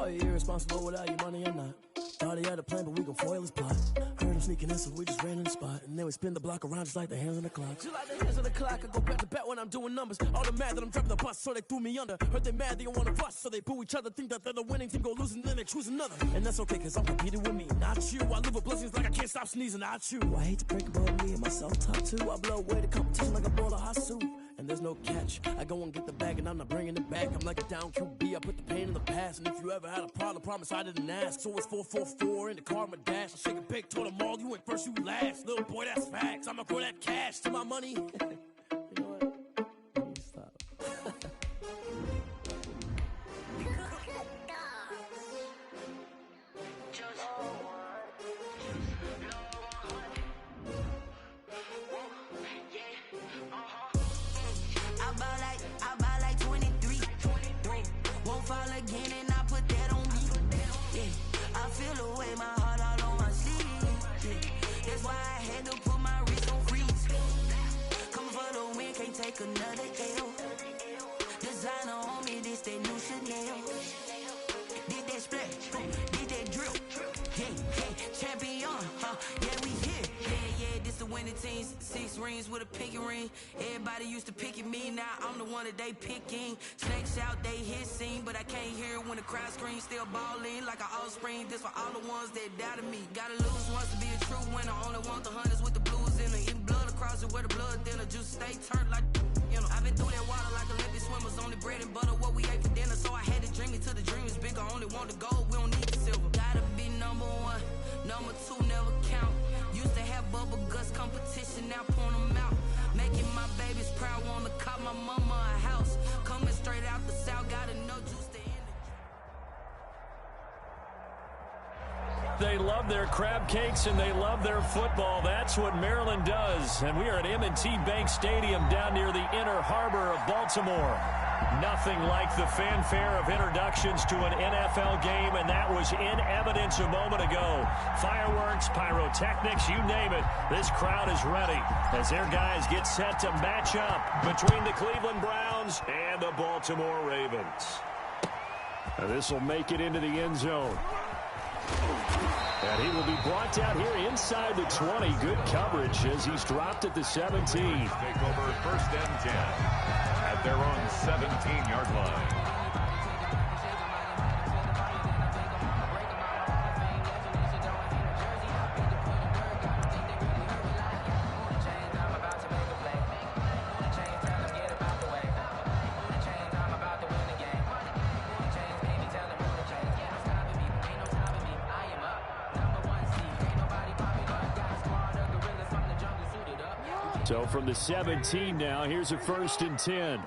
Are you irresponsible without your money or not? Thought he had a plan, but we gon' foil his plot. Heard him sneaking in, so we just ran in the spot. And then we spin the block around just like the hands on the clock. Just like the hands on the clock, I go back to back when I'm doing numbers. All the mad that I'm dropping the bus, so they threw me under. Heard they mad, they don't wanna bust, so they boo each other. Think that they're the winning team, go losing, then they choose another. And that's okay, cause I'm competing with me, not you. I live with blessings like I can't stop sneezing, not you. I hate to break about me and my self-talk too. I blow away the competition like a bowl of hot soup. And there's no catch. I go and get the bag and I'm not bringing it back. I'm like a down QB, I put the pain in the past. And if you ever had a problem, promise I didn't ask. So it's 4-4-4 in the car, my dash. I shake a big, told them all, you went first, you last. Little boy, that's facts. I'ma throw that cash to my money. You know what? I need to stop. I buy like 23. Won't fall again and I put that on me. Yeah, I feel the way, my heart all on my sleeve. Yeah, that's why I had to put my wrist on freeze. Coming for the win, can't take another L. Designer on me, this that new Chanel. Did that splash, did that drip. Yeah, champion, yeah, we here. Yeah, this the winning team. 6 rings with a pinky ring. Everybody used to pick at me, now I'm the one that they picking. Snakes out, they hit scene, but I can't hear it when the crowd screams. Still balling like an offspring. This for all the ones that doubted me. Gotta lose once to be a true winner. Only want the hunters with the blues in it. Eating blood across it where the blood thinner. Juice stay turned like, you know. I've been through that water like Olympic swimmers. Only bread and butter, what we ate for dinner. So I had to dream it till the dream is bigger. Only want the gold, we don't need the silver. Gotta be number 1, number 2 never count. Used to have bubble guts competition, now point them out. Making my babies proud, wanna cop my mama a house. Coming straight out the south, gotta know juice to end it. They love their crab cakes and they love their football. That's what Maryland does. And we are at M&T Bank Stadium down near the Inner Harbor of Baltimore. Nothing like the fanfare of introductions to an NFL game, and that was in evidence a moment ago. Fireworks, pyrotechnics, you name it. This crowd is ready as their guys get set to match up between the Cleveland Browns and the Baltimore Ravens. This will make it into the end zone. And he will be brought down here inside the 20. Good coverage as he's dropped at the 17. Take over 1st and 10 at their own 17-yard line. So from the 17 now, here's a 1st and 10.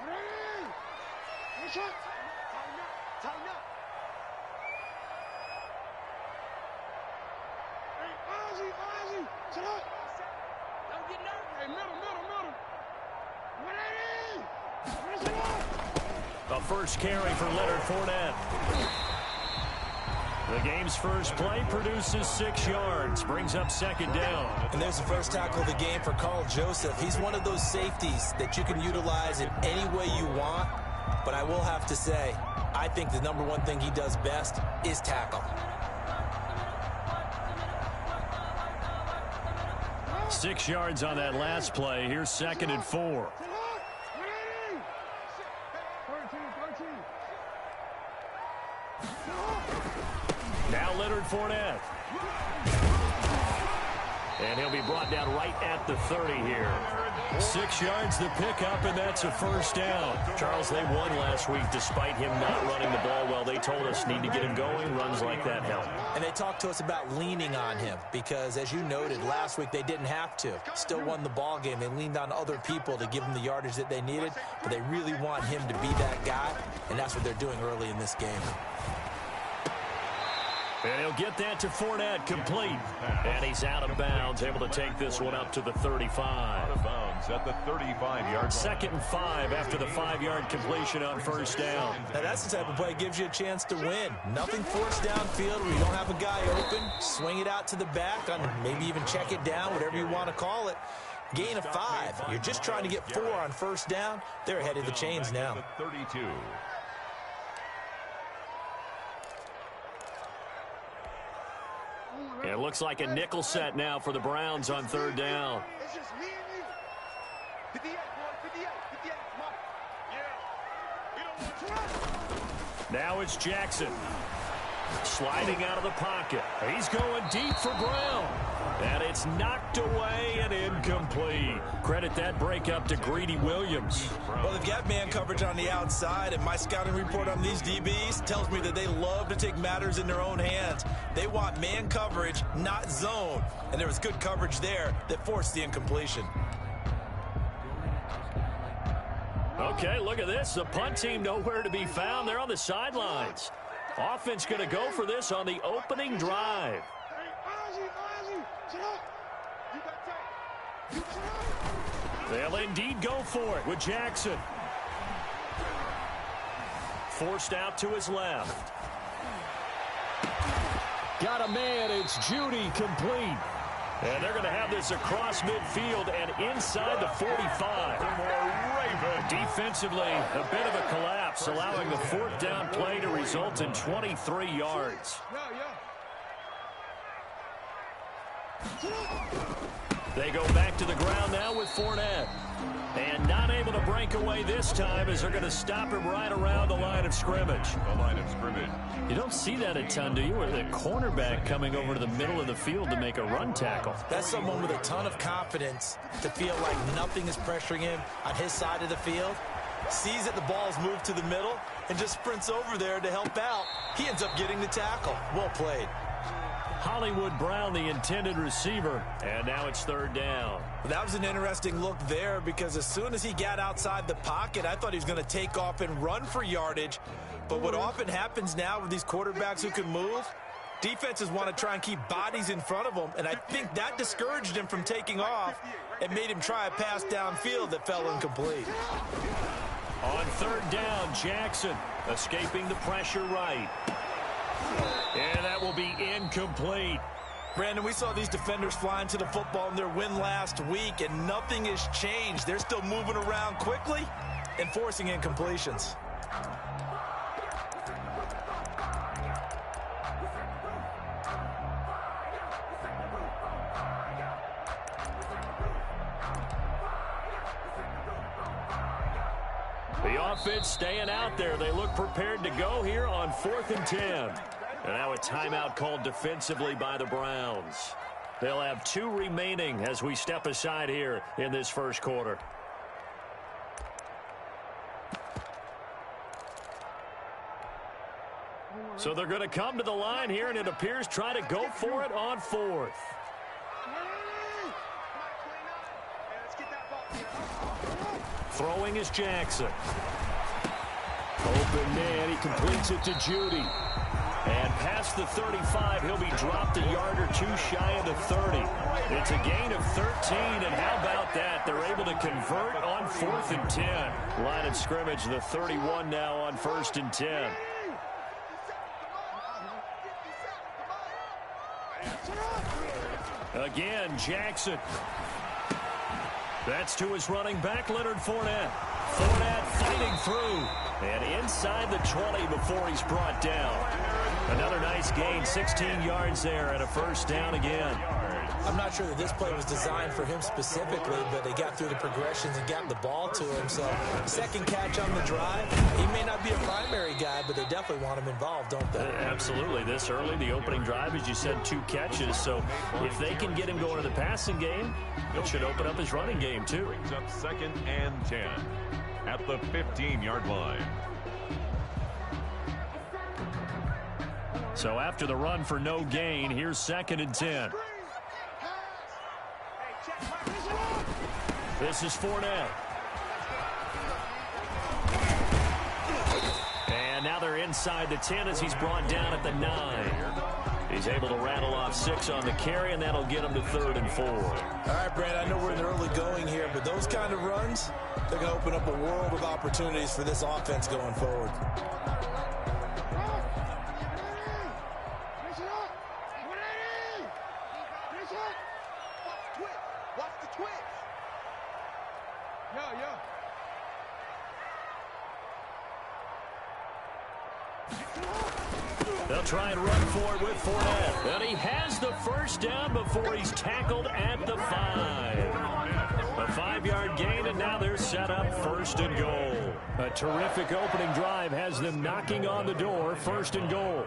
A first carry for Leonard Fournette. The game's first play produces 6 yards, brings up 2nd down. And there's the first tackle of the game for Carl Joseph. He's one of those safeties that you can utilize in any way you want. But I will have to say, I think the number 1 thing he does best is tackle. 6 yards on that last play. Here's 2nd and 4. Now Leonard Fournette. And he'll be brought down right at the 30 here. 6 yards the pickup, and that's a 1st down. Charles, they won last week despite him not running the ball well. They told us need to get him going. Runs like that help. And they talked to us about leaning on him because, as you noted, last week they didn't have to. Still won the ball game. They leaned on other people to give them the yardage that they needed, but they really want him to be that guy, and that's what they're doing early in this game. And he'll get that to Fournette, complete. And he's out of bounds, able to take this one up to the 35. Out of bounds at the 35-yard line. 2nd and 5 after the 5-yard completion on 1st down. Now that's the type of play that gives you a chance to win. Nothing forced downfield where you don't have a guy open. Swing it out to the back, on maybe even check it down, whatever you want to call it. Gain of 5. You're just trying to get 4 on 1st down. They're ahead of the chains now. 32. It looks like a nickel set now for the Browns on third down. It's just me and you. 58, boy, 58, 58, come on. Yeah. You don't want to. Now it's Jackson. Sliding out of the pocket. He's going deep for Brown. And it's knocked away and incomplete. Credit that breakup to Greedy Williams. Well, they've got man coverage on the outside, and my scouting report on these DBs tells me that they love to take matters in their own hands. They want man coverage, not zone. And there was good coverage there that forced the incompletion. Okay, look at this. The punt team nowhere to be found. They're on the sidelines. Offense going to go for this on the opening drive. They'll indeed go for it with Jackson. Forced out to his left. Got a man. It's Judy complete. And they're going to have this across midfield and inside the 45. Defensively, a bit of a collapse, allowing the fourth down play to result in 23 yards. They go back to the ground now with Fournette. And not able to break away this time as they're going to stop him right around the line of scrimmage. The line of scrimmage. You don't see that a ton, do you? Or the cornerback coming over to the middle of the field to make a run tackle. That's someone with a ton of confidence to feel like nothing is pressuring him on his side of the field. Sees that the ball's moved to the middle and just sprints over there to help out. He ends up getting the tackle. Well played. Hollywood Brown, the intended receiver, and now it's third down. Well, that was an interesting look there because as soon as he got outside the pocket, I thought he was going to take off and run for yardage. But what often happens now with these quarterbacks who can move, defenses want to try and keep bodies in front of them, and I think that discouraged him from taking off and made him try a pass downfield that fell incomplete. On third down, Jackson escaping the pressure right. And that will be incomplete. Brandon, we saw these defenders flying to the football in their win last week, and nothing has changed. They're still moving around quickly and forcing incompletions. The offense staying out there. They look prepared to go here on 4th and 10. And now a timeout called defensively by the Browns. They'll have 2 remaining as we step aside here in this first quarter. So they're going to come to the line here, and it appears try to go for it on 4th. Throwing is Jackson. Open man, he completes it to Judy. And past the 35, he'll be dropped a yard or 2 shy of the 30. It's a gain of 13, and how about that? They're able to convert on 4th and 10. Line of scrimmage, the 31 now on 1st and 10. Again, Jackson. That's to his running back, Leonard Fournette. Fournette fighting through. And inside the 20 before he's brought down. Another nice gain, 16 yards there, and a first down again. I'm not sure that this play was designed for him specifically, but they got through the progressions and got the ball to him. So, second catch on the drive. He may not be a primary guy, but they definitely want him involved, don't they? Absolutely. This early, the opening drive, as you said, 2 catches. So, if they can get him going to the passing game, it should open up his running game, too. Brings up 2nd and 10 at the 15-yard line. So after the run for no gain, here's 2nd and 10. This is Fournette. And now they're inside the 10 as he's brought down at the 9. He's able to rattle off 6 on the carry, and that'll get him to 3rd and 4. All right, Brad, I know we're in the early going here, but those kind of runs, they're going to open up a world of opportunities for this offense going forward. They'll try and run for it with Fournette. And he has the first down before he's tackled at the 5. A 5-yard gain, and now they're set up 1st and goal. A terrific opening drive has them knocking on the door, 1st and goal.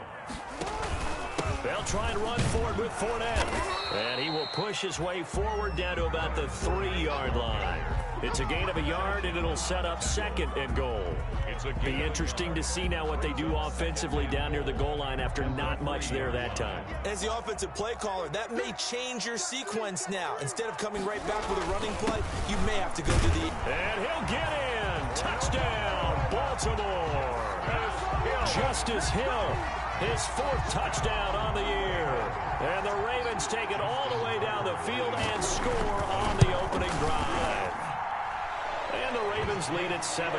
They'll try and run for it with Fournette. And he will push his way forward down to about the 3-yard line. It's a gain of a yard, and it'll set up 2nd and goal. Be interesting to see now what they do offensively down near the goal line after not much there that time. As the offensive play caller, that may change your sequence now. Instead of coming right back with a running play, you may have to go to the... And he'll get in. Touchdown, Baltimore. Justice Hill, his 4th touchdown on the year. And the Ravens take it all the way down the field and score on the opening drive. And the Ravens lead at 7-0.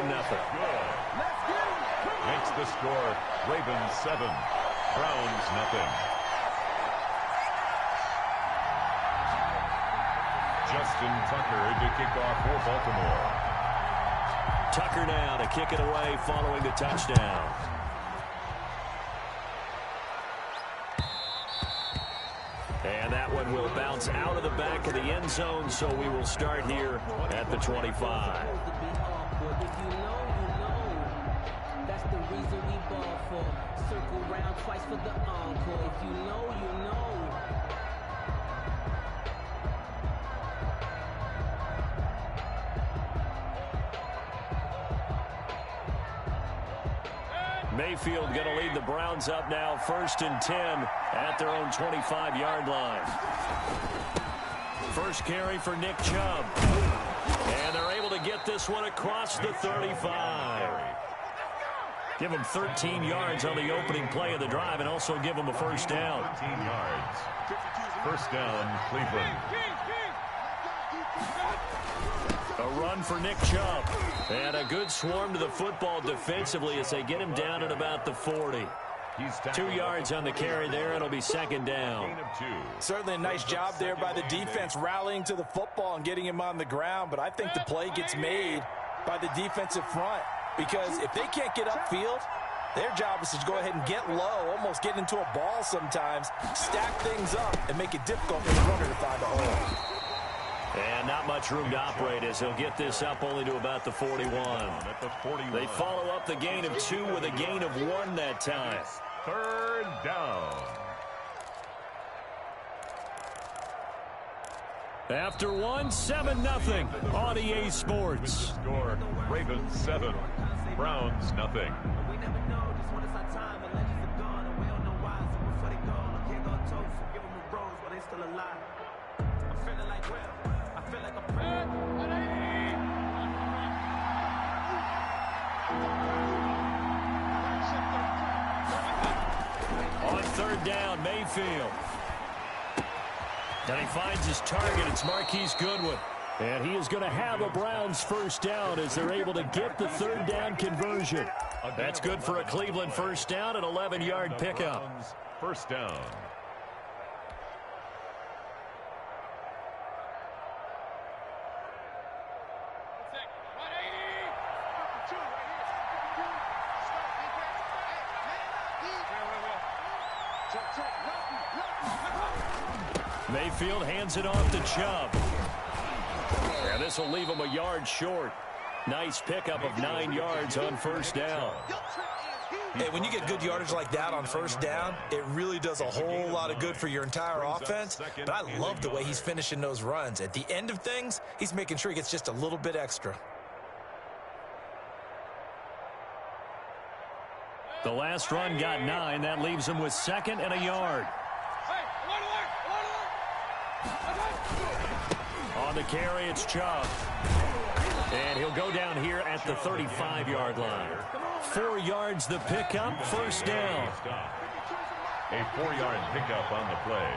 Makes the score Ravens 7, Browns nothing. Justin Tucker to kick off for Baltimore. Tucker now to kick it away following the touchdown. And that one will bounce out of the back of the end zone, so we will start here at the 25. If you know, you know. That's the reason we ball for. Circle round twice for the encore. If you know, you know. Mayfield going to lead the Browns up now, 1st and 10 at their own 25-yard line. First carry for Nick Chubb. And they're able to get this one across the 35. Give them 13 yards on the opening play of the drive and also give them a first down. 13 yards. First down, Cleveland. A run for Nick Chubb. And a good swarm to the football defensively as they get him down at about the 40. 2 yards on the carry there. It'll be 2nd down. Certainly a nice job there by the defense rallying to the football and getting him on the ground. But I think the play gets made by the defensive front. Because if they can't get upfield, their job is to go ahead and get low, almost get into a ball sometimes, stack things up, and make it difficult for the runner to find a hole. And not much room to operate as he'll get this up only to about the 41. They follow up the gain of 2 with a gain of 1 that time. 3rd down. After 1, 7-0 on EA Sports. Score Ravens 7, Browns nothing. We never know just when it's our time and legends are gone and we don't know why. So before they go, I can't go toast. So give them a rose while they still alive. I'm feeling like well. I feel like a prayer. On 3rd down, Mayfield. And he finds his target. It's Marquise Goodwin. And he is going to have a Browns first down as they're able to get the 3rd down conversion. That's good for a Cleveland first down, an 11-yard pickup. First down. Mayfield hands it off to Chubb. And this will leave him a yard short. Nice pickup of 9 yards on first down. Hey, when you get good yardage like that on first down, it really does a whole lot of good for your entire offense. But I love the way he's finishing those runs. At the end of things, he's making sure he gets just a little bit extra. The last run got 9. That leaves him with 2nd and a yard. On the carry, it's Chubb. And he'll go down here at the 35-yard line. 4 yards the pickup, first down. A 4-yard pickup on the play.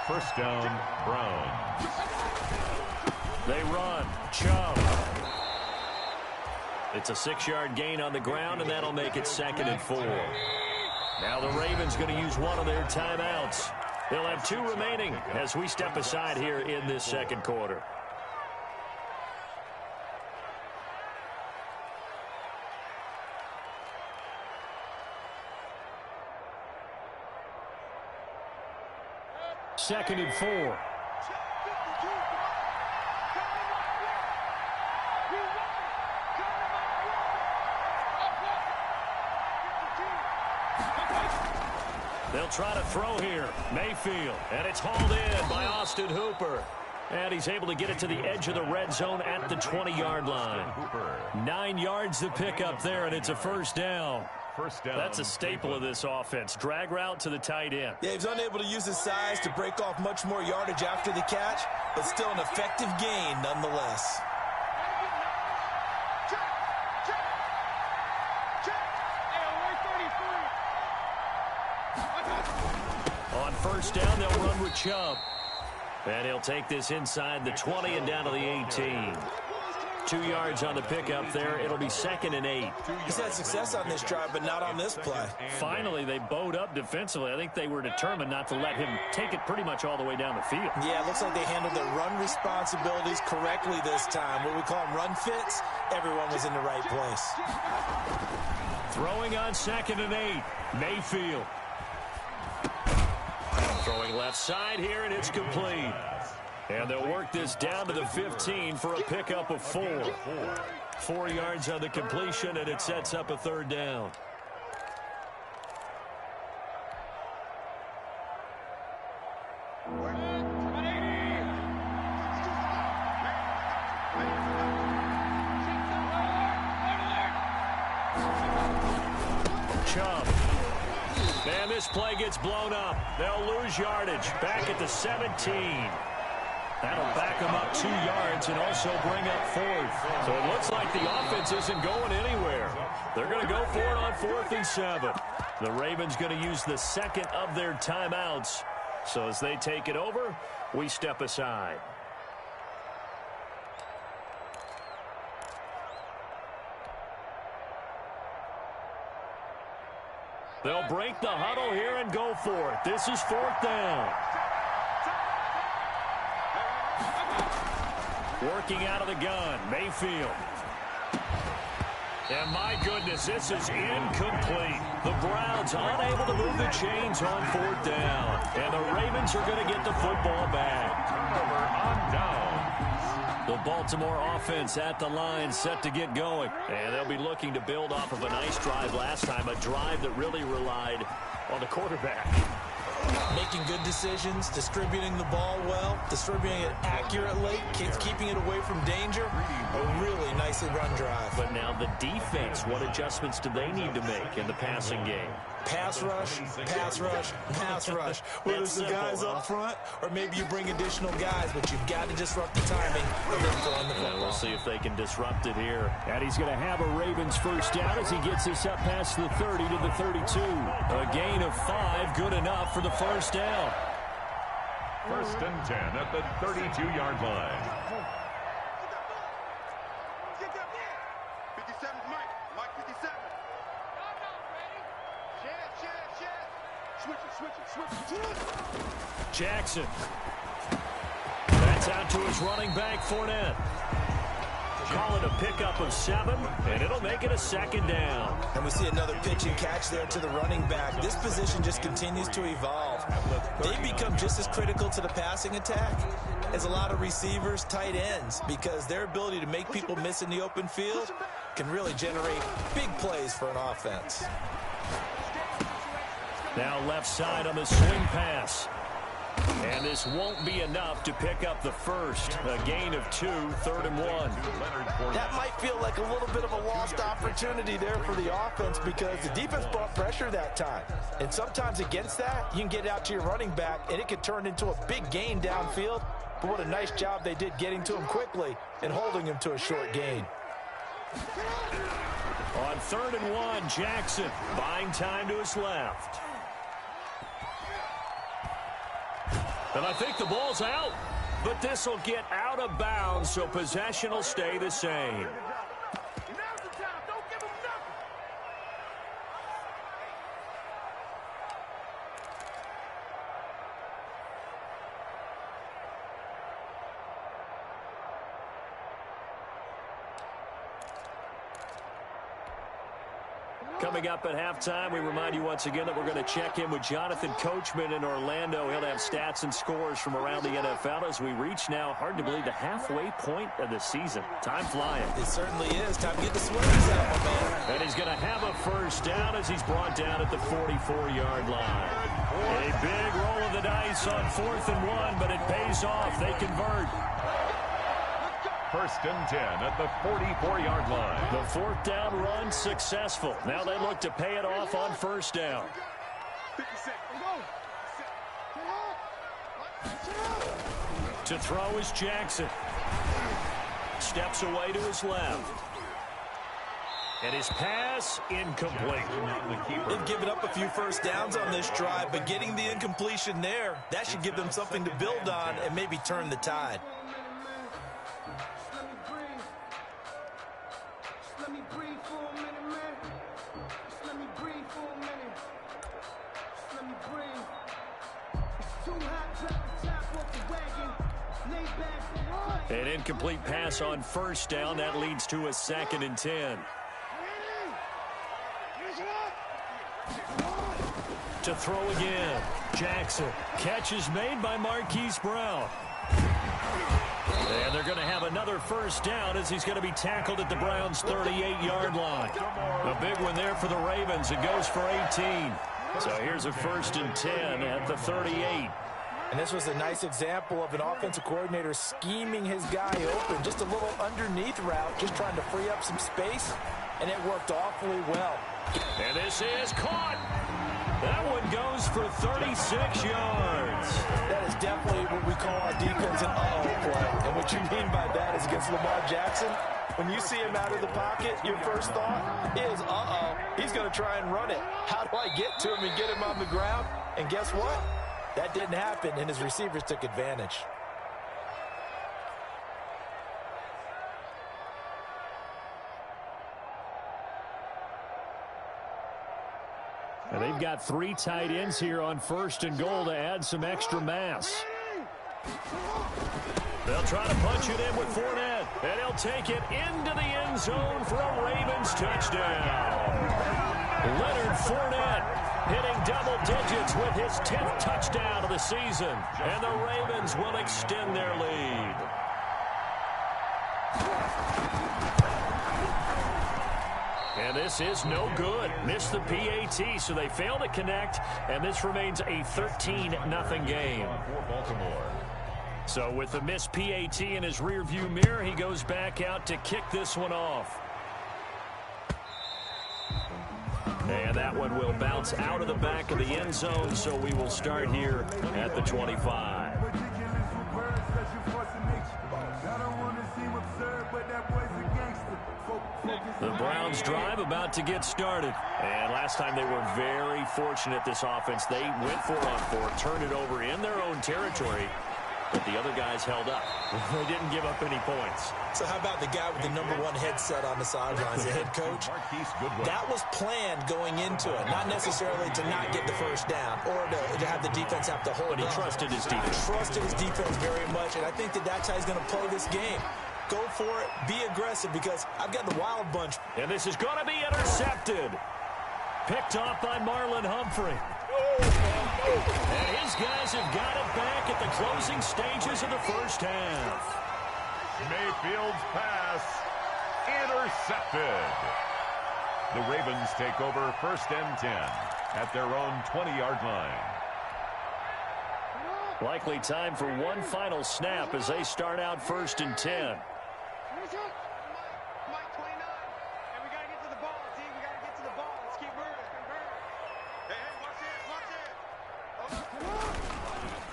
First down, Browns. They run. Chubb. It's a 6-yard gain on the ground, and that'll make it 2nd and 4. Now the Ravens going to use one of their timeouts. They'll have 2 remaining as we step aside here in this second quarter. 2nd and 4. They'll try to throw here. Mayfield. And it's hauled in by Austin Hooper. And he's able to get it to the edge of the red zone at the 20-yard line. 9 yards to pick up there, and it's a first down. That's a staple of this offense. Drag route to the tight end. Yeah, he's unable to use his size to break off much more yardage after the catch, but still an effective gain nonetheless. On first down, they'll run with Chubb. And he'll take this inside the 20 and down to the 18. 2 yards on the pickup there. It'll be 2nd and 8. He's had success on this drive, but not on this play. Finally, they bowed up defensively. I think they were determined not to let him take it pretty much all the way down the field. Yeah, it looks like they handled their run responsibilities correctly this time. What we call them run fits, everyone was in the right place. Throwing on 2nd and 8. Mayfield. Throwing left side here, and it's complete. And they'll work this down to the 15 for a pickup of 4. 4 yards on the completion, and it sets up a third down. Chubb. And this play gets blown up. They'll lose yardage. Back at the 17. That'll back them up 2 yards and also bring up 4th. So it looks like the offense isn't going anywhere. They're going to go for it on 4th and 7. The Ravens going to use the second of their timeouts. So as they take it over, we step aside. They'll break the huddle here and go for it. This is 4th down. Working out of the gun, Mayfield. And my goodness, this is incomplete. The Browns unable to move the chains on 4th down. And the Ravens are going to get the football back. Turnover on down. The Baltimore offense at the line, set to get going. And they'll be looking to build off of a nice drive last time, a drive that really relied on the quarterback. Making good decisions, distributing the ball well, distributing it accurately, keeping it away from danger. A really nicely run drive. But now the defense, what adjustments do they need to make in the passing game? Pass rush, pass rush, pass rush. Whether it's the guys up front or maybe you bring additional guys, but you've got to disrupt the timing of them throwing the football. We'll see if they can disrupt it here. And he's going to have a Ravens first down as he gets this up past the 30 to the 32. A gain of 5, good enough for the first down. 1st and 10 at the 32-yard line. 57, Mike 57. Switch it. Jackson. That's out to his running back, Fournette. Call it a pickup of 7, and it'll make it a 2nd down. And we see another pitch and catch there to the running back. This position just continues to evolve. They become just as critical to the passing attack as a lot of receivers, tight ends, because their ability to make people miss in the open field can really generate big plays for an offense. Now left side on the swing pass. And this won't be enough to pick up the first. A gain of 2, 3rd and 1. That might feel like a little bit of a lost opportunity there for the offense because the defense brought pressure that time. And sometimes against that, you can get out to your running back, and it can turn into a big gain downfield. But what a nice job they did getting to him quickly and holding him to a short gain. On 3rd and 1, Jackson buying time to his left. And I think the ball's out, but this will get out of bounds, so possession will stay the same. Coming up at halftime, we remind you once again that we're going to check in with Jonathan Coachman in Orlando. He'll have stats and scores from around the NFL as we reach now, hard to believe, the halfway point of the season. Time flying. It certainly is. Time to get the swings out, my man. And he's going to have a first down as he's brought down at the 44-yard line. A big roll of the dice on 4th and 1, but it pays off. They convert. 1st and 10 at the 44-yard line. The 4th down run successful. Now they look to pay it off on 1st down. To throw is Jackson. Steps away to his left. And his pass incomplete. They've given up a few first downs on this drive, but getting the incompletion there, that should give them something to build on and maybe turn the tide. An incomplete pass on 1st down. That leads to a 2nd and 10. To throw again. Jackson. Catch is made by Marquise Brown. And they're going to have another first down as he's going to be tackled at the Browns' 38-yard line. A big one there for the Ravens. It goes for 18. So here's a 1st and 10 at the 38. And this was a nice example of an offensive coordinator scheming his guy open. Just a little underneath route, just trying to free up some space, and it worked awfully well. And this is caught. That one goes for 36 yards. That is definitely what we call our defense an uh-oh play. And what you mean by that is against Lamar Jackson, when you see him out of the pocket, your first thought is, uh-oh, he's going to try and run it. How do I get to him and get him on the ground? And guess what? That didn't happen, and his receivers took advantage. And they've got 3 tight ends here on 1st and goal to add some extra mass. They'll try to punch it in with Fournette, and he'll take it into the end zone for a Ravens touchdown. Leonard Fournette hitting double digits with his 10th touchdown of the season, and the Ravens will extend their lead. And this is no good. Missed the PAT, so they fail to connect, and this remains a 13-0 game. So with the missed PAT in his rearview mirror, he goes back out to kick this one off. And that one will bounce out of the back of the end zone, so we will start here at the 25. The Browns drive about to get started. And last time they were very fortunate, this offense. They went 4-on-4, turned it over in their own territory, but the other guys held up. They didn't give up any points. So how about the guy with the #1 headset on the sidelines, the head coach? That was planned going into it, not necessarily to not get the first down or to have the defense have to hold But he trusted his defense. Trusted his defense very much, and I think that's how he's going to play this game. Go for it, be aggressive, because I've got the wild bunch. And this is going to be intercepted. Picked off by Marlon Humphrey. And his guys have got it back at the closing stages of the first half. Mayfield's pass intercepted. The Ravens take over 1st and 10 at their own 20-yard line. Likely time for one final snap as they start out 1st and 10.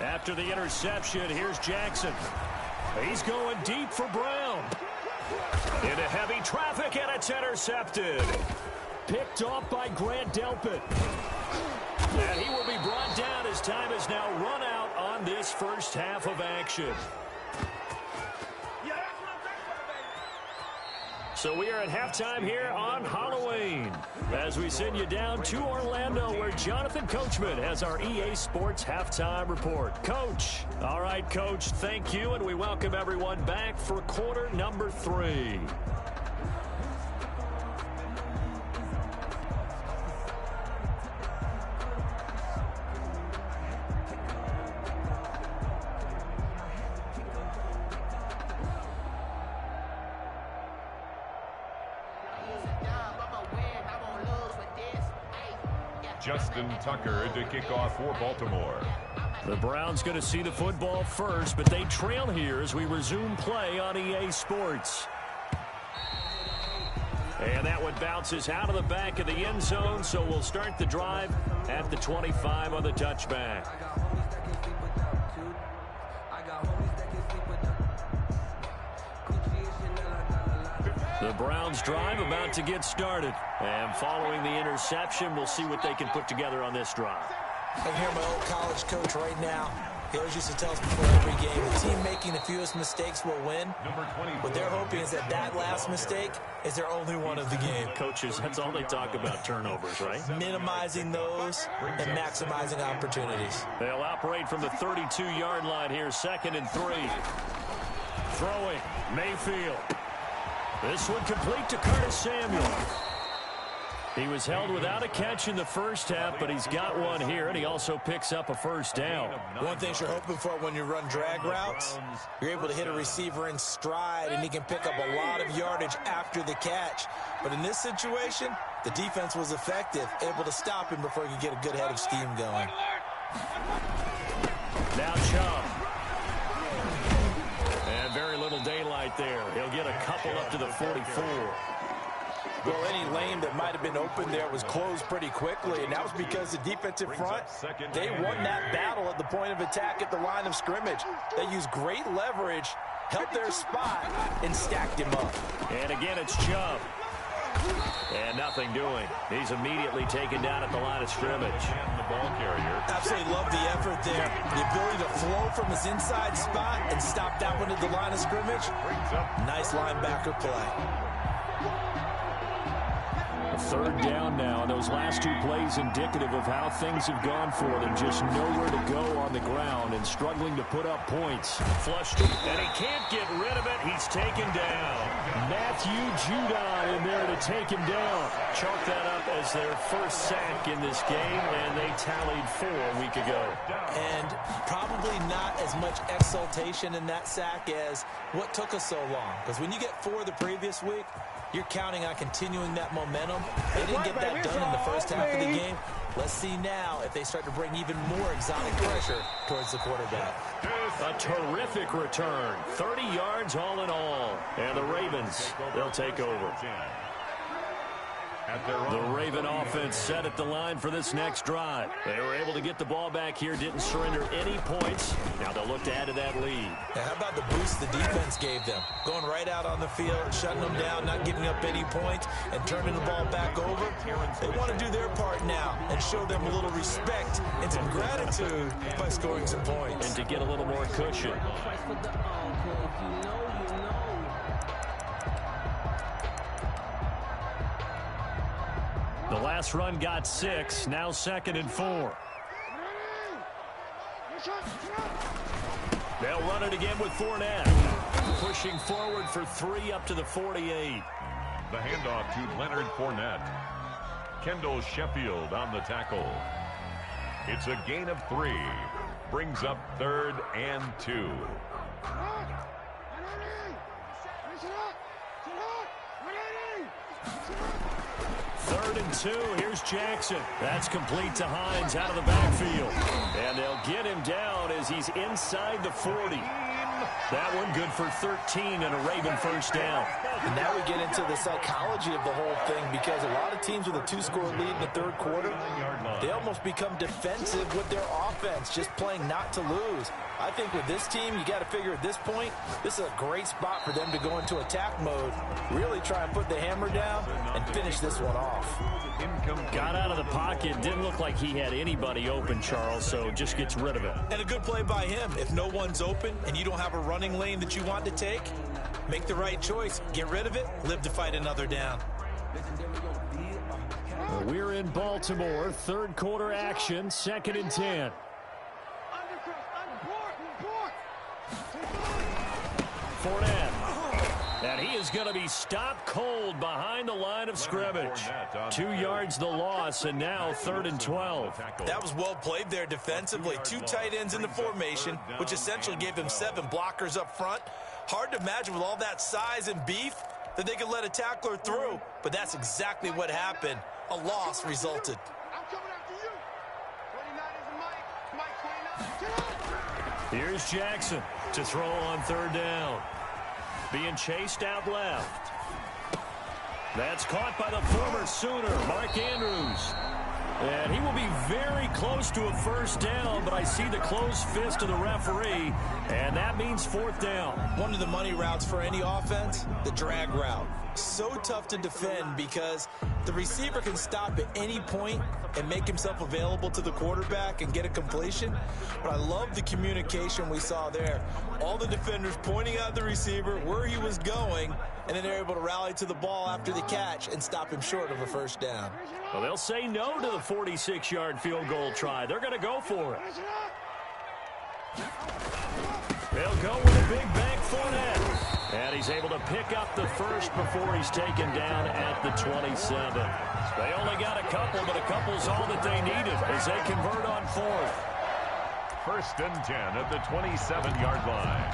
After the interception, here's Jackson. He's going deep for Brown. Into heavy traffic, and it's intercepted. Picked off by Grant Delpit. And he will be brought down as time has now run out on this first half of action. So we are at halftime here on Halloween as we send you down to Orlando where Jonathan Coachman has our EA Sports halftime report. Coach. All right, Coach, thank you, and we welcome everyone back for quarter number 3. Justin Tucker to kick off for Baltimore. The Browns going to see the football first, but they trail here as we resume play on EA Sports. And that one bounces out of the back of the end zone, so we'll start the drive at the 25 on the touchback. The Browns drive about to get started. And following the interception, we'll see what they can put together on this drive. I hear my old college coach right now. He always used to tell us before every game, the team making the fewest mistakes will win. What they're hoping is that that last mistake is their only one of the game. Coaches, that's all they talk about, turnovers, right? Minimizing those and maximizing opportunities. They'll operate from the 32-yard line here, 2nd and 3. Throwing, Mayfield. This one complete to Curtis Samuel. He was held without a catch in the first half, but he's got one here, and he also picks up a first down. One thing you're hoping for when you run drag routes, you're able to hit a receiver in stride, and he can pick up a lot of yardage after the catch. But in this situation, the defense was effective, able to stop him before he could get a good head of steam going. Now Chubb. And very little daylight there. He'll get a couple up to the 44. Well, any lane that might have been open there was closed pretty quickly, and that was because the defensive front, they won that battle at the point of attack at the line of scrimmage. They used great leverage, held their spot, and stacked him up. And again, it's Chubb. And nothing doing. He's immediately taken down at the line of scrimmage. And the ball carrier. Absolutely love the effort there. The ability to flow from his inside spot and stop that one at the line of scrimmage. Nice linebacker play. Third down now, and those last two plays indicative of how things have gone for them. Just nowhere to go on the ground and struggling to put up points. Flushed it, and he can't get rid of it. He's taken down. Matthew Judon in there to take him down. Chalk that up as their first sack in this game, and they tallied 4 a week ago. And probably not as much exultation in that sack as what took us so long. Because when you get 4 the previous week, you're counting on continuing that momentum. They didn't get that done in the first half of the game. Let's see now if they start to bring even more exotic pressure towards the quarterback. A terrific return. 30 yards all in all. And the Ravens, they'll take over. The Raven offense set at the line for this next drive. They were able to get the ball back here, didn't surrender any points. Now they'll look to add to that lead. Now how about the boost the defense gave them? Going right out on the field, shutting them down, not giving up any points, and turning the ball back over. They want to do their part now and show them a little respect and some gratitude by scoring some points. And to get a little more cushion. The last run got 6, now 2nd and 4. They'll run it again with Fournette. Pushing forward for 3 up to the 48. The handoff to Leonard Fournette. Kendall Sheffield on the tackle. It's a gain of 3. Brings up 3rd and 2. 3rd and 2. Here's Jackson. That's complete to Hines out of the backfield. And they'll get him down as he's inside the 40. That one good for 13 and a Raven first down. And now we get into the psychology of the whole thing, because a lot of teams with a 2-score lead in the 3rd quarter, they almost become defensive with their offense, just playing not to lose. I think with this team, you got to figure at this point, this is a great spot for them to go into attack mode, really try and put the hammer down and finish this one off. Got out of the pocket, didn't look like he had anybody open, Charles, so just gets rid of it. And a good play by him. If no one's open and you don't have a running lane that you want to take, make the right choice. Get rid of it, live to fight another down. We're in Baltimore, 3rd quarter action, 2nd and 10. Fournette. And he is going to be stopped cold behind the line of scrimmage. 2 yards the loss, and now 3rd and 12. That was well played there defensively. 2 tight ends in the formation, which essentially gave them 7 blockers up front. Hard to imagine with all that size and beef that they could let a tackler through, but that's exactly what happened. A loss resulted. Here's Jackson to throw on third down. Being chased out left. That's caught by the former Sooner, Mark Andrews. And he will be very close to a first down, but I see the closed fist of the referee, and that means fourth down. One of the money routes for any offense, the drag route. So tough to defend because the receiver can stop at any point and make himself available to the quarterback and get a completion. But I love the communication we saw there. All the defenders pointing at the receiver where he was going, and then they're able to rally to the ball after the catch and stop him short of a first down. Well, they'll say no to the 46-yard field goal try. They're going to go for it. They'll go with a big bank Fournette. And he's able to pick up the first before he's taken down at the 27. They only got a couple, but a couple's all that they needed as they convert on fourth. 1st and 10 at the 27-yard line.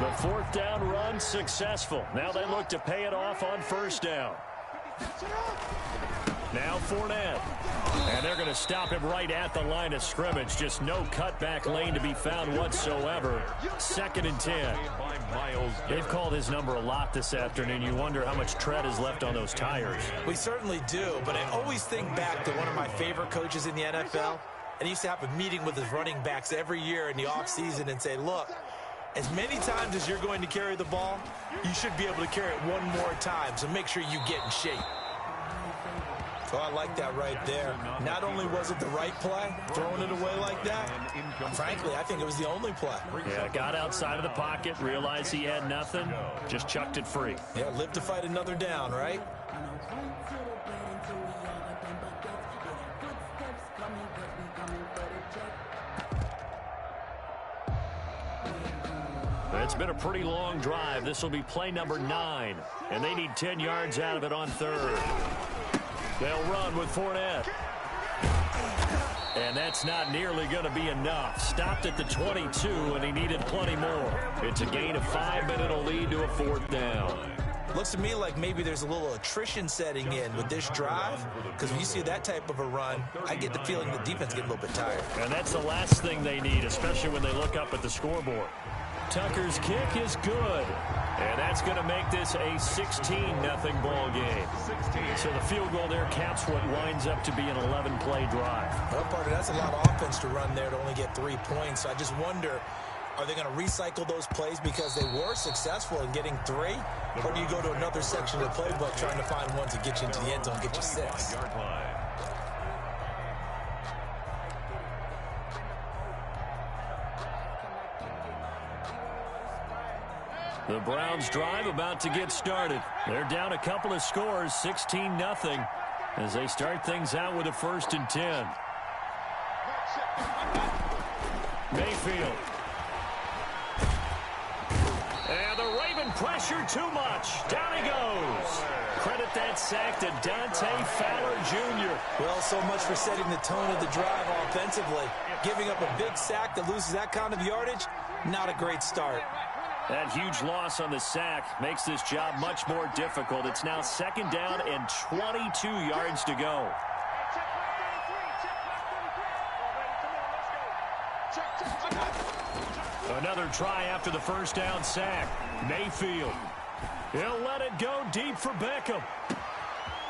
The fourth down run successful. Now they look to pay it off on first down. Now Fournette. And they're going to stop him right at the line of scrimmage. Just no cutback lane to be found whatsoever. 2nd and 10. They've called his number a lot this afternoon. You wonder how much tread is left on those tires. We certainly do, but I always think back to one of my favorite coaches in the NFL. And he used to have a meeting with his running backs every year in the offseason and say, look, as many times as you're going to carry the ball, you should be able to carry it one more time, so make sure you get in shape. So I like that right there. Not only was it the right play, throwing it away like that, frankly, I think it was the only play. Yeah, got outside of the pocket, realized he had nothing, just chucked it free. Yeah, live to fight another down, right? It's been a pretty long drive. This will be play number 9, and they need 10 yards out of it on third. They'll run with Fournette. And that's not nearly going to be enough. Stopped at the 22, and he needed plenty more. It's a gain of 5, but it'll lead to a fourth down. Looks to me like maybe there's a little attrition setting in with this drive, because when you see that type of a run, I get the feeling the defense getting a little bit tired. And that's the last thing they need, especially when they look up at the scoreboard. Tucker's kick is good. And that's going to make this a 16-0 ball game. So the field goal there caps what winds up to be an 11-play drive. Well, partner, that's a lot of offense to run there to only get 3 points. So I just wonder, are they going to recycle those plays because they were successful in getting 3? Or do you go to another section of the playbook trying to find one to get you into the end zone, get you 6? The Browns drive about to get started. They're down a couple of scores, 16-0, as they start things out with a 1st and 10. Mayfield. And the Raven pressure too much. Down he goes. Credit that sack to Dante Fowler Jr. Well, so much for setting the tone of the drive offensively. Giving up a big sack that loses that kind of yardage, not a great start. That huge loss on the sack makes this job much more difficult. It's now 2nd down and 22 yards to go. Another try after the first down sack. Mayfield. He'll let it go deep for Beckham.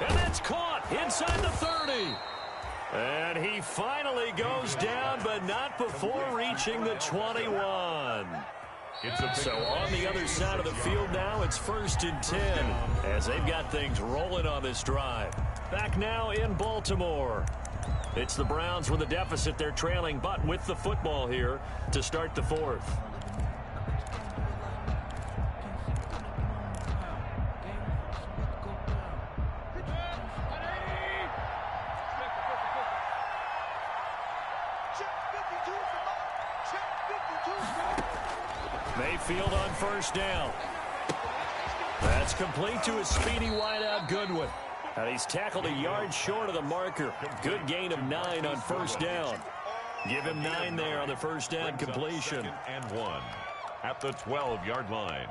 And that's caught inside the 30. And he finally goes down, but not before reaching the 21. So on the other side of the field now, it's 1st and 10 as they've got things rolling on this drive. Back now in Baltimore. It's the Browns with a deficit. They're trailing, but with the football here to start the 4th. Mayfield on first down. That's complete to a speedy wideout Goodwin. And he's tackled a yard short of the marker. Good gain of 9 on first down. Give him 9 there on the first down completion. 2nd and 1 at the 12-yard line.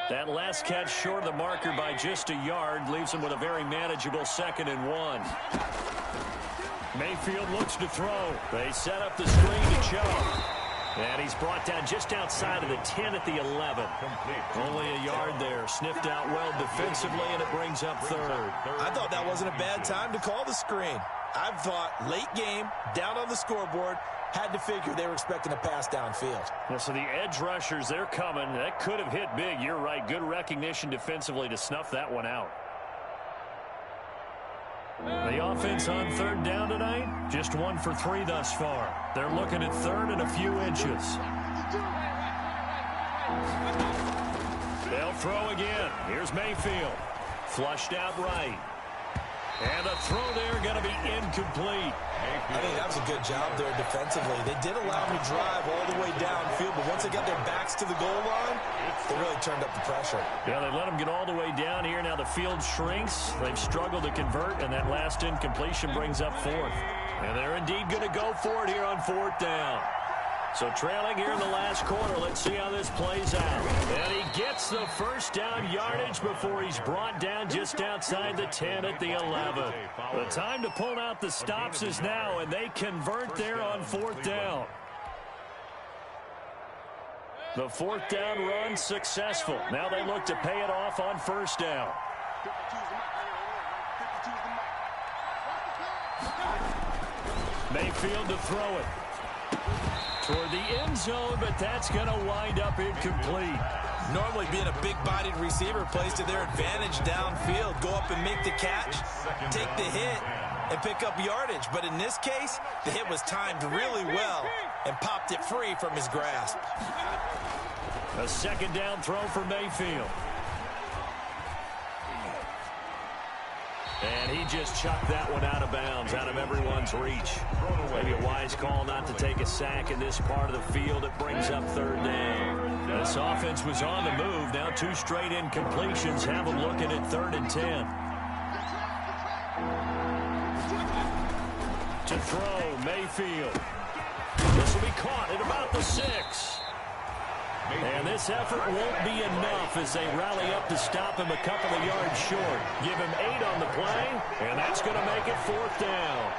That last catch short of the marker by just a yard leaves him with a very manageable 2nd and 1. Mayfield looks to throw. They set up the screen to Chubb. And he's brought down just outside of the 10 at the 11. Only a yard there. Sniffed out well defensively, and it brings up third. I thought that wasn't a bad time to call the screen. I thought late game, down on the scoreboard, had to figure they were expecting a pass downfield. Yeah, so the edge rushers, they're coming. That could have hit big. You're right. Good recognition defensively to snuff that one out. The offense on third down tonight, just 1 for 3 thus far. They're looking at third and a few inches. They'll throw again. Here's Mayfield. Flushed out right. And the throw there going to be incomplete. I think that was a good job there defensively. They did allow them to drive all the way downfield, but once they got their backs to the goal line, they really turned up the pressure. Yeah, they let them get all the way down here. Now the field shrinks. They've struggled to convert, and that last incompletion brings up fourth. And they're indeed going to go for it here on fourth down. So trailing here in the last quarter. Let's see how this plays out. And he gets the first down yardage before he's brought down just outside the 10 at the 11. The time to pull out the stops is now, and they convert there on fourth down. The fourth down run successful. Now they look to pay it off on first down. Mayfield to throw it toward the end zone, but that's going to wind up incomplete. Normally being a big-bodied receiver plays to their advantage downfield. Go up and make the catch, take the hit, and pick up yardage. But in this case, the hit was timed really well and popped it free from his grasp. A second down throw for Mayfield. And he just chucked that one out of bounds, out of everyone's reach. Maybe a wise call not to take a sack in this part of the field. It brings up third down. This offense was on the move. Now 2 straight incompletions have them looking at 3rd and 10. To throw, Mayfield. This will be caught at about the 6. And this effort won't be enough as they rally up to stop him a couple of yards short. Give him 8 on the play, and that's going to make it 4th down.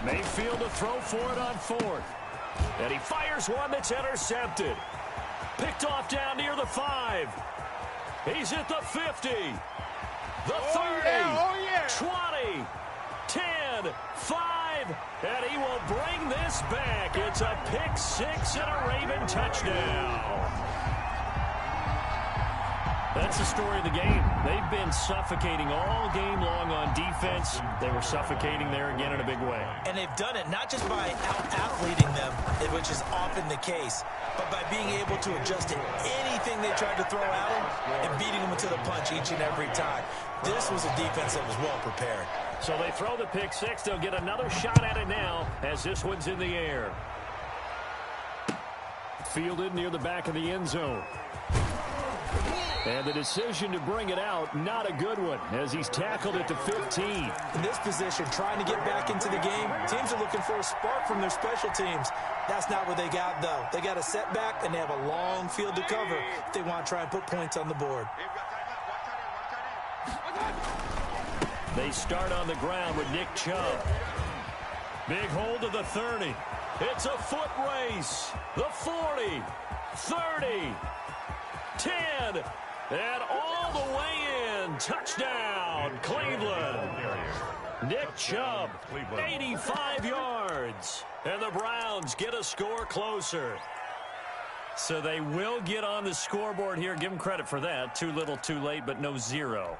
Mayfield to throw for it on 4th. And he fires one that's intercepted. Picked off down near the 5. He's at the 50. The 30. 20. 10. 5. And he will bring this back. It's a pick 6 and a Raven touchdown. That's the story of the game. They've been suffocating all game long on defense. They were suffocating there again in a big way. And they've done it not just by out-athleting them, which is often the case, but by being able to adjust to anything they tried to throw at them and beating them to the punch each and every time. This was a defense that was well prepared. So they throw the pick 6. They'll get another shot at it now as this one's in the air. Fielded near the back of the end zone. And the decision to bring it out, not a good one, as he's tackled at the 15. In this position, trying to get back into the game, teams are looking for a spark from their special teams. That's not what they got, though. They got a setback, and they have a long field to cover if they want to try and put points on the board. They start on the ground with Nick Chubb. Big hold of the 30. It's a foot race. The 40, 30, 10, and all the way in. Touchdown, Cleveland. Nick Chubb, 85 yards. And the Browns get a score closer. So they will get on the scoreboard here. Give them credit for that. Too little, too late, but no 0.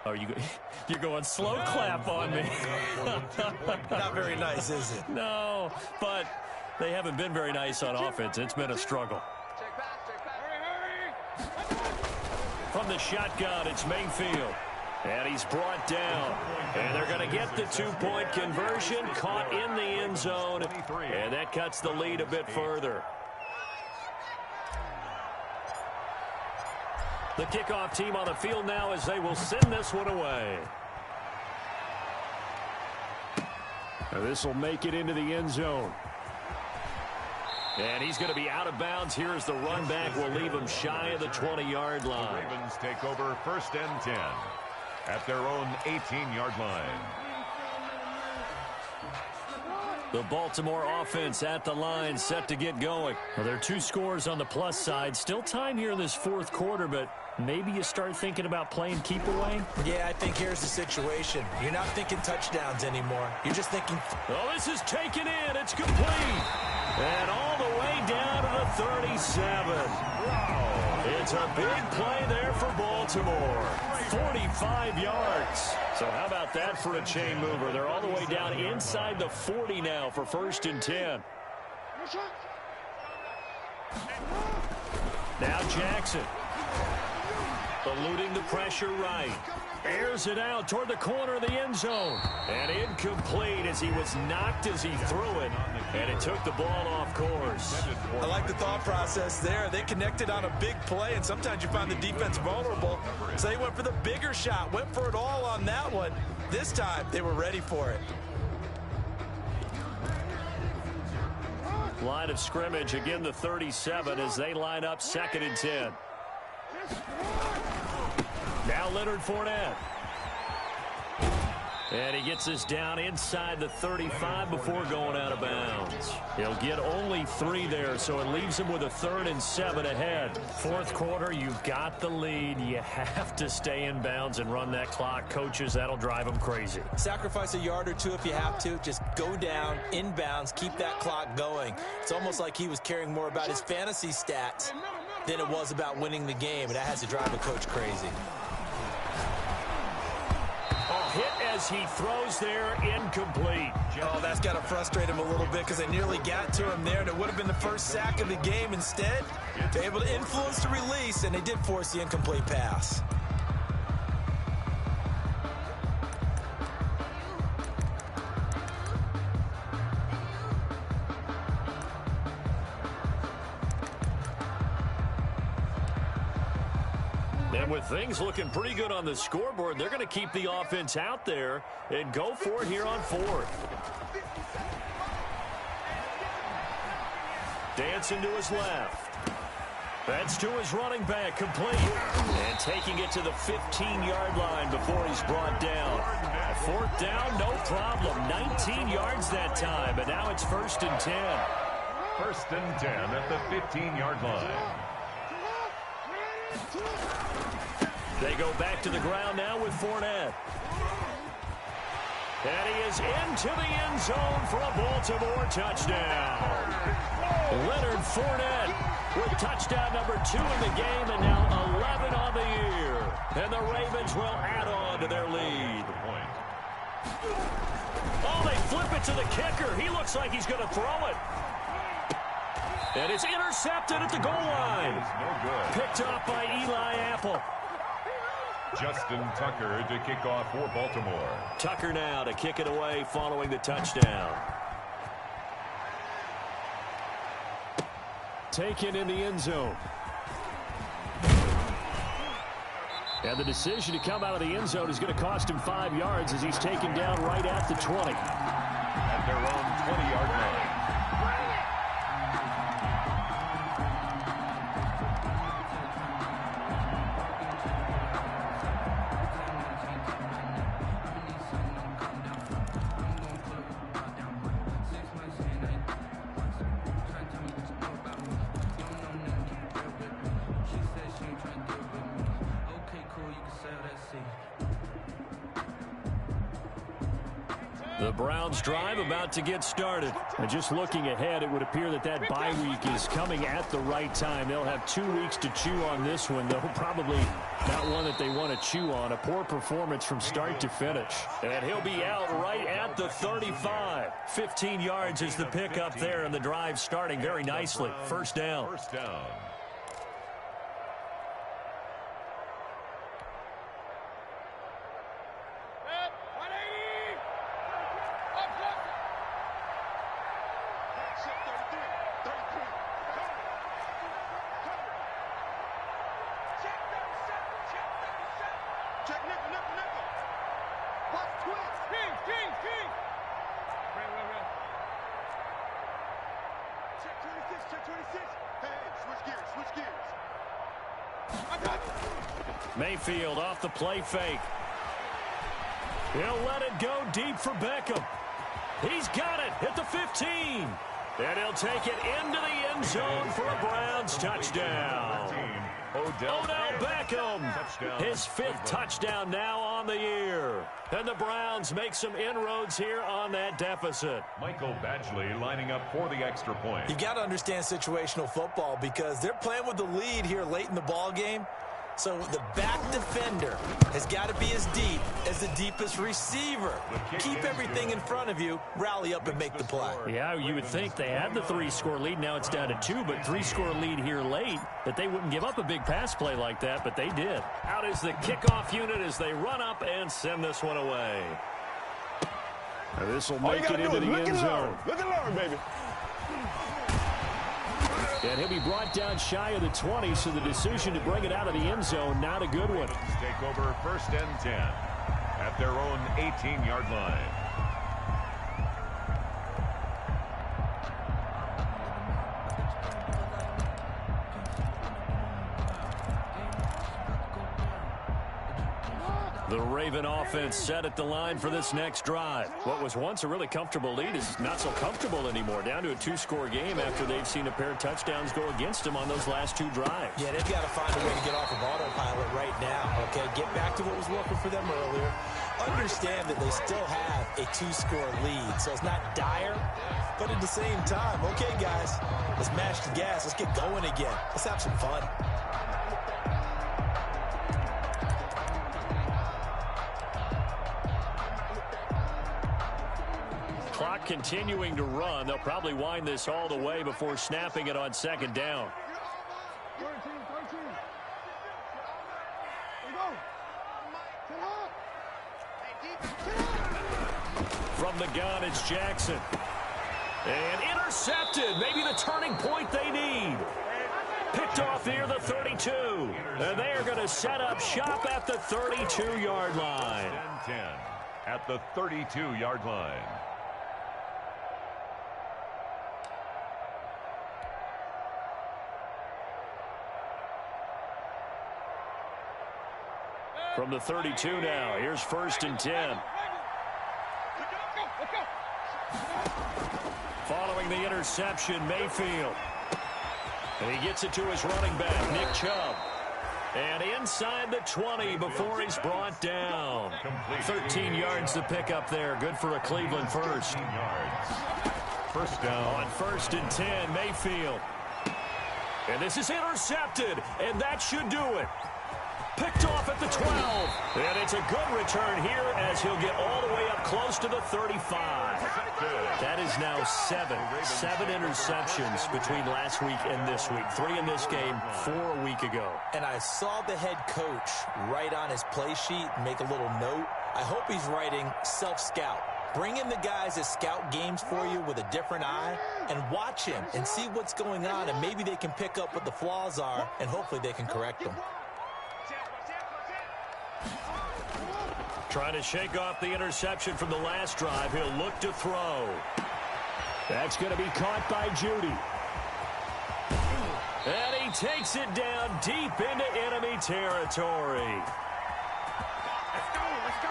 Oh, you're going slow clap on me. Not very nice, is it? No, but they haven't been very nice on offense. It's been a struggle. From the shotgun, it's Mayfield. And he's brought down. And they're going to get the 2-point conversion. Caught in the end zone. And that cuts the lead a bit further. The kickoff team on the field now as they will send this one away. This will make it into the end zone. And he's going to be out of bounds here as the run back will leave him shy of the 20-yard line. The Ravens take over 1st and 10 at their own 18-yard line. The Baltimore offense at the line, set to get going. Well, there are 2 scores on the plus side. Still time here in this 4th quarter, but maybe you start thinking about playing keep away? Yeah, I think here's the situation. You're not thinking touchdowns anymore. You're just thinking... Oh, this is taken in. It's complete. And all the way down to the 37. Wow. It's a big play there for Baltimore. 45 yards. So how about that for a chain mover? They're all the way down inside the 40 now for 1st and 10. Now Jackson. Eluding the pressure right. Airs it out toward the corner of the end zone. And incomplete as he was knocked as he threw it. And it took the ball off course. I like the thought process there. They connected on a big play, and sometimes you find the defense vulnerable. So they went for the bigger shot, went for it all on that one. This time, they were ready for it. Line of scrimmage, again the 37 as they line up 2nd and 10. Now Leonard Fournette. And he gets this down inside the 35 before going out of bounds. He'll get only 3 there, so it leaves him with a 3rd and 7 ahead. 4th quarter, you've got the lead. You have to stay in bounds and run that clock. Coaches, that'll drive them crazy. Sacrifice a yard or 2 if you have to. Just go down, in bounds, keep that clock going. It's almost like he was caring more about his fantasy stats than it was about winning the game, and that has to drive a coach crazy. Hit as he throws there, incomplete. Oh, that's got to frustrate him a little bit because they nearly got to him there, and it would have been the first sack of the game. Instead, they're able to influence the release, and they did force the incomplete pass. And with things looking pretty good on the scoreboard, they're going to keep the offense out there and go for it here on 4th. Dancing to his left. That's to his running back, complete. And taking it to the 15-yard line before he's brought down. 4th down, no problem. 19 yards that time, but now it's 1st and 10. 1st and 10 at the 15-yard line. They go back to the ground now with Fournette. And he is into the end zone for a Baltimore touchdown. Leonard Fournette with touchdown number 2 in the game and now 11 on the year. And the Ravens will add on to their lead. Oh, they flip it to the kicker. He looks like he's going to throw it. And it's intercepted at the goal line. Picked off by Eli Apple. Justin Tucker to kick off for Baltimore. Tucker now to kick it away following the touchdown. Taken in the end zone. And the decision to come out of the end zone is going to cost him 5 yards as he's taken down right at the 20. At their own 20-yard line. The Browns drive about to get started. And just looking ahead, it would appear that that bye week is coming at the right time. They'll have 2 weeks to chew on this one, though probably not one that they want to chew on. A poor performance from start to finish. And he'll be out right at the 35. 15 yards is the pickup there, and the drive starting very nicely. 1st down. 1st down. Mayfield off the play fake. He'll let it go deep for Beckham. He's got it at the 15. And he'll take it into the end zone for a Browns touchdown. Odell Beckham, his 5th touchdown now on the year. And the Browns make some inroads here on that deficit. Michael Badgley lining up for the extra point. You've got to understand situational football because they're playing with the lead here late in the ball game. So the back defender has got to be as deep as the deepest receiver. Keep everything in front of you, rally up and make the play. Yeah, you would think they had the 3-score lead. Now it's down to 2, but 3-score lead here late, that they wouldn't give up a big pass play like that, but they did. Out is the kickoff unit as they run up and send this one away. This will make it into the end zone. Look and learn, baby. And he'll be brought down shy of the 20, so the decision to bring it out of the end zone, not a good one. Take over 1st and 10 at their own 18-yard line. The Raven offense set at the line for this next drive. What was once a really comfortable lead is not so comfortable anymore. Down to a 2-score game after they've seen a pair of touchdowns go against them on those last 2 drives. Yeah, they've got to find a way to get off of autopilot right now, okay? Get back to what was working for them earlier. Understand that they still have a 2-score lead, so it's not dire, but at the same time, okay, guys, let's mash the gas. Let's get going again. Let's have some fun. Clock continuing to run. They'll probably wind this all the way before snapping it on 2nd down. From the gun, it's Jackson. And intercepted. Maybe the turning point they need. Picked off near the 32. And they are going to set up shop at the 32-yard line. 10 at the 32-yard line. From the 32 now, here's 1st and 10. Following the interception, Mayfield. And he gets it to his running back, Nick Chubb. And inside the 20 before he's brought down. 13 yards to pick up there. Good for a Cleveland first. 1st down. On 1st and 10, Mayfield. And this is intercepted, and that should do it. Picked off at the 12. And it's a good return here as he'll get all the way up close to the 35. That is now 7 interceptions between last week and this week. 3 in this game, 4 a week ago. And I saw the head coach write on his play sheet and make a little note. I hope he's writing self-scout. Bring in the guys that scout games for you with a different eye and watch him and see what's going on, and maybe they can pick up what the flaws are, and hopefully they can correct them. Trying to shake off the interception from the last drive. He'll look to throw. That's going to be caught by Judy. And he takes it down deep into enemy territory. Let's go, let's go.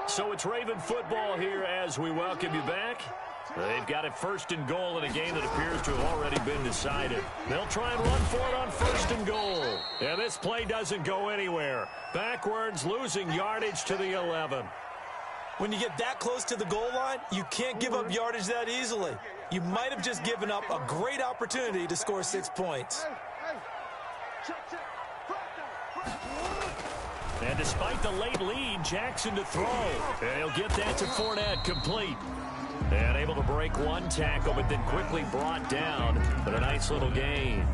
So it's Raven football here as we welcome you back. They've got it 1st and goal in a game that appears to have already been decided. They'll try and run for it on 1st and goal. And this play doesn't go anywhere. Backwards, losing yardage to the 11. When you get that close to the goal line, you can't give up yardage that easily. You might have just given up a great opportunity to score 6 points. And despite the late lead, Jackson to throw. And he'll get that to Fournette, complete. And able to break 1 tackle, but then quickly brought down. But a nice little gain.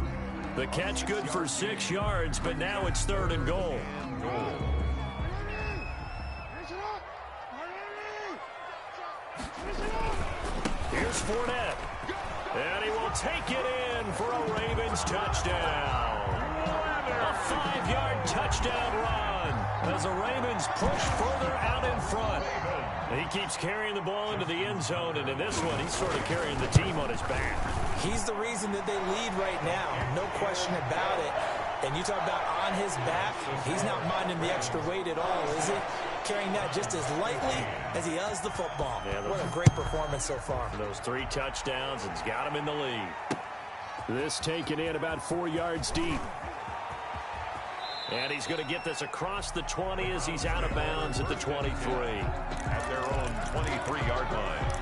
The catch good for 6 yards, but now it's 3rd and goal. Here's Fournette. And he will take it in for a Ravens touchdown. A 5-yard touchdown run as the Ravens push further out in front. He keeps carrying the ball into the end zone, and in this one, he's sort of carrying the team on his back. He's the reason that they lead right now, no question about it. And you talk about on his back, he's not minding the extra weight at all, is he? Carrying that just as lightly as he does the football. Yeah, what a great performance so far. Those 3 touchdowns, and he's got him in the lead. This taken in about 4 yards deep. And he's going to get this across the 20 as he's out of bounds at the 23. At their own 23-yard line.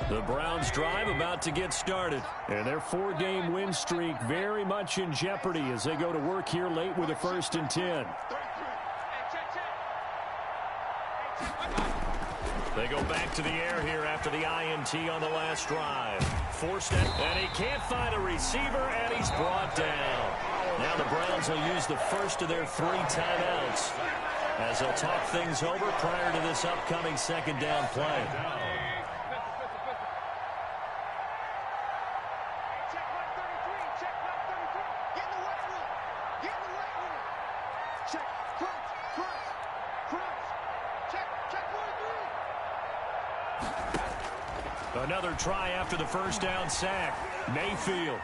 The Browns drive about to get started. And their 4-game win streak very much in jeopardy as they go to work here late with a 1st and 10. They go back to the air here after the INT on the last drive. Forced it, and he can't find a receiver, and he's brought down. Now the Browns will use the first of their 3 timeouts as they'll talk things over prior to this upcoming 2nd down play. Another try after the 1st down sack. Mayfield.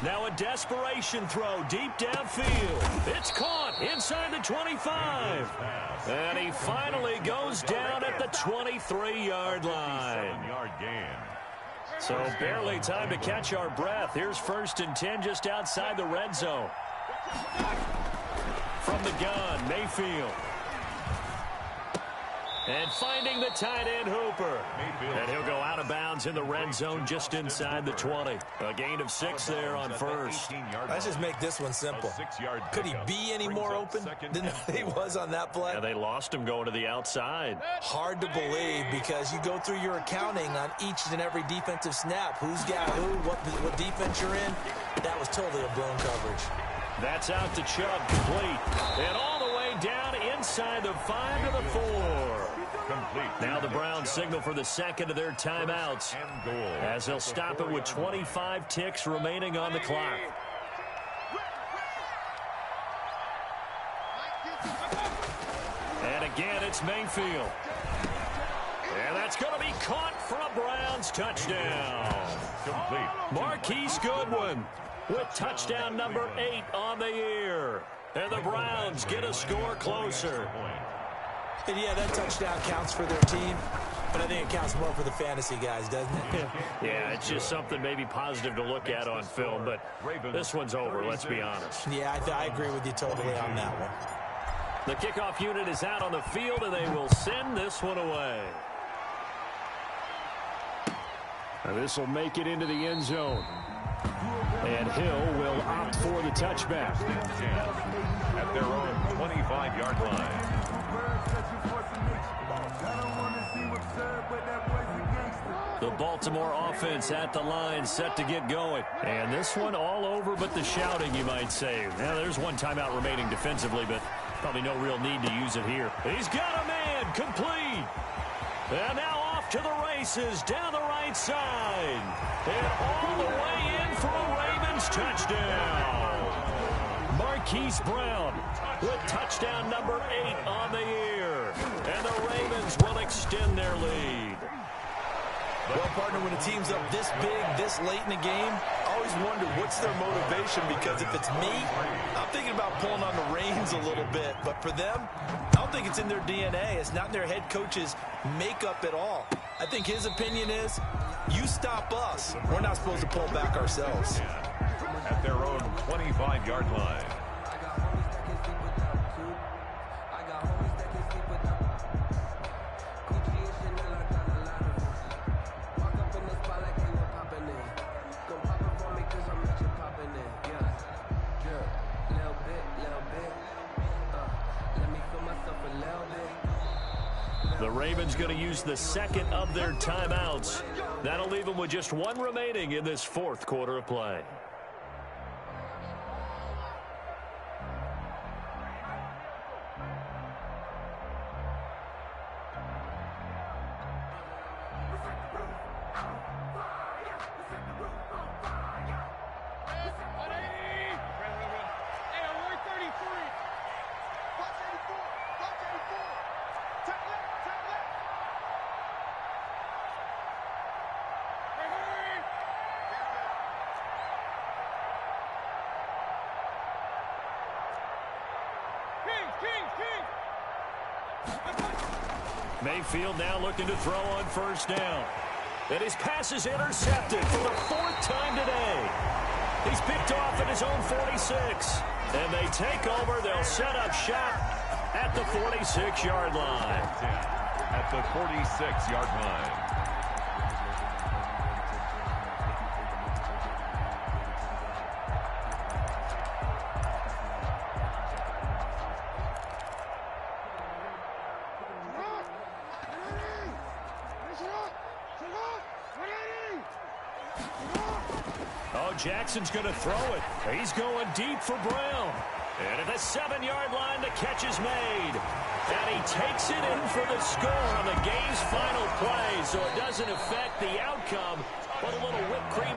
Now a desperation throw deep downfield. It's caught inside the 25. And he finally goes down at the 23-yard line. So barely time to catch our breath. Here's 1st and 10 just outside the red zone. From the gun, Mayfield. And finding the tight end, Hooper. And he'll go out of bounds in the red zone just inside the 20. A gain of 6 there on 1st. Let's just make this one simple. Could he be any more open than he was on that play? Yeah, they lost him going to the outside. Hard to believe because you go through your accounting on each and every defensive snap. Who's got who, what defense you're in. That was totally a blown coverage. That's out to Chubb, complete. And all the way down inside the 5 to the 4. Complete. Now the Browns signal for the 2nd of their timeouts as they'll stop it with 25 ticks remaining on the clock. And again, it's Mayfield. And that's going to be caught for a Browns touchdown. Complete. Marquise Goodwin with touchdown number 8 on the year. And the Browns get a score closer. And yeah, that touchdown counts for their team, but I think it counts more for the fantasy guys, doesn't it? Yeah, it's just something maybe positive to look at on film, but this one's over, let's be honest. Yeah, I agree with you totally on that one. The kickoff unit is out on the field, and they will send this one away. Now this will make it into the end zone. And Hill will opt for the touchback. At their own 25-yard line. The Baltimore offense at the line, set to get going. And this one all over but the shouting, you might say. Now, there's one timeout remaining defensively, but probably no real need to use it here. He's got a man, complete. And now off to the races, down the right side. And all the way in for a Ravens touchdown. Marquise Brown with touchdown number 8 on the year. And the Ravens will extend their lead. Well, partner, when a team's up this big, this late in the game, I always wonder what's their motivation, because if it's me, I'm thinking about pulling on the reins a little bit. But for them, I don't think it's in their DNA. It's not in their head coach's makeup at all. I think his opinion is, you stop us, we're not supposed to pull back ourselves. At their own 25-yard line. The Ravens going to use the 2nd of their timeouts That'll leave him with just one remaining in this fourth quarter of play. Mayfield now looking to throw on first down. And his pass is intercepted for the fourth time today. He's picked off at his own 46. And they take over. They'll set up shop at the 46-yard line. At the 46-yard line. Jackson's going to throw it. He's going deep for Brown. And at the 7-yard line, the catch is made. And he takes it in for the score on the game's final play. So it doesn't affect the outcome, but a little whipped cream